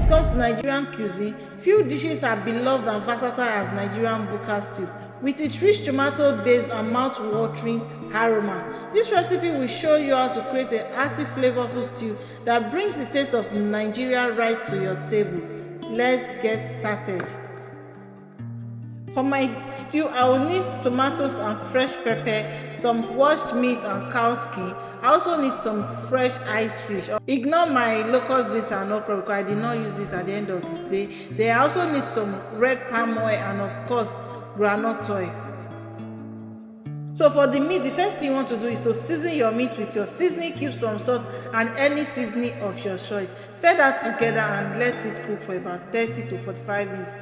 it comes to Nigerian cuisine, few dishes are beloved and versatile as Nigerian buka stew, with its rich tomato-based and mouth-watering aroma. This recipe will show you how to create a hearty, flavorful stew that brings the taste of Nigeria right to your table. Let's get started. For my stew, I will need tomatoes and fresh pepper, some washed meat and cow skin. I also need some fresh ice fish. Ignore my locust beans and okra because I did not use it at the end of the day. Then I also need some red palm oil and of course groundnut oil. So for the meat, the first thing you want to do is to season your meat with your seasoning cubes, some salt and any seasoning of your choice. Stir that together and let it cook for about 30 to 45 minutes.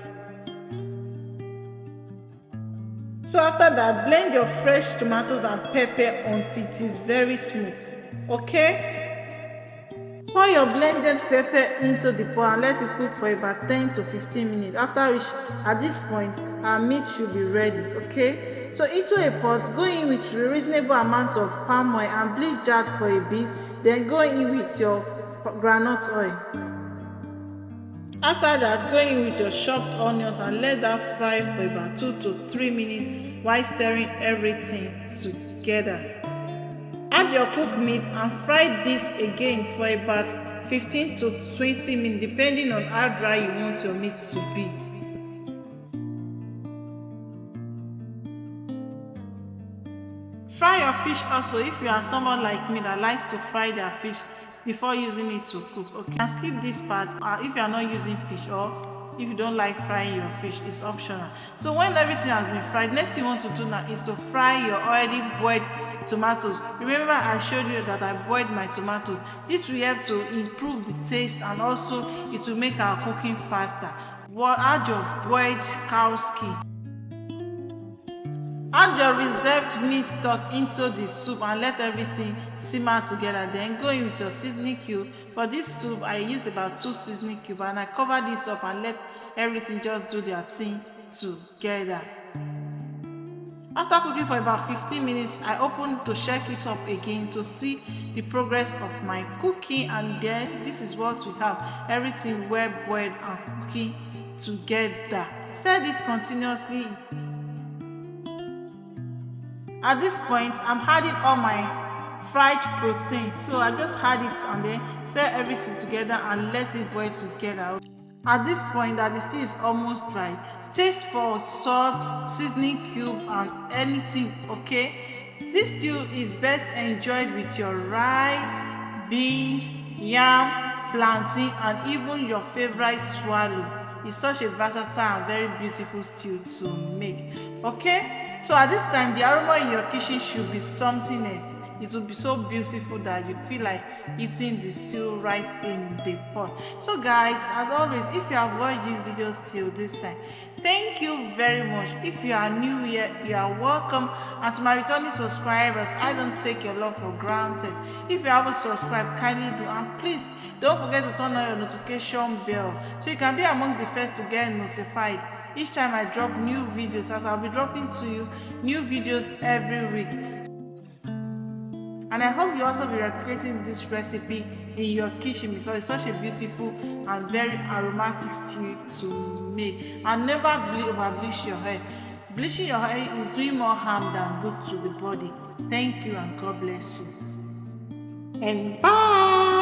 So after that, blend your fresh tomatoes and pepper until it is very smooth. Okay? Pour your blended pepper into the pot and let it cook for about 10 to 15 minutes. After which, at this point, our meat should be ready. Okay? So into a pot, go in with a reasonable amount of palm oil and bleach jarred for a bit. Then go in with your groundnut oil. After that, go in with your chopped onions and let that fry for about 2 to 3 minutes while stirring everything together. Add your cooked meat and fry this again for about 15 to 20 minutes depending on how dry you want your meat to be. Fry your fish also if you are someone like me that likes to fry their fish before using it to cook. Okay, and skip this part if you are not using fish, or if you don't like frying your fish, it's optional. So when everything has been fried, next thing you want to do now is to fry your already boiled tomatoes. Remember I showed you that I boiled my tomatoes. This will help to improve the taste and also it will make our cooking faster. Add your boiled cow skin. Add your reserved meat stock into the soup and let everything simmer together. Then go in with your seasoning cube. For this soup, I used about 2 seasoning cubes and I cover this up and let everything just do their thing together. After cooking for about 15 minutes, I opened to check it up again to see the progress of my cooking, and then this is what we have. Everything well boiled and cooking together. Stir this continuously. At this point, I'm adding all my fried protein. So I just add it and then stir everything together and let it boil together. At this point, that the stew is almost dry. Taste for salt, seasoning cube and anything, okay? This stew is best enjoyed with your rice, beans, yam, plantain and even your favorite swallow. It's such a versatile and very beautiful stew to make. Okay? So at this time, the aroma in your kitchen should be something else. It will be so beautiful that you feel like eating the stew right in the pot. So guys, as always, if you have watched this video till this time, thank you very much. If you are new here, you are welcome. And to my returning subscribers, I don't take your love for granted. If you haven't subscribed, kindly do. And please, don't forget to turn on your notification bell so you can be among the first to get notified each time I drop new videos, as I'll be dropping to you new videos every week. And I hope you also be replicating this recipe in your kitchen because it's such a beautiful and very aromatic stew to make. And never over bleach your hair. Bleaching your hair is doing more harm than good to the body. Thank you and God bless you. And bye.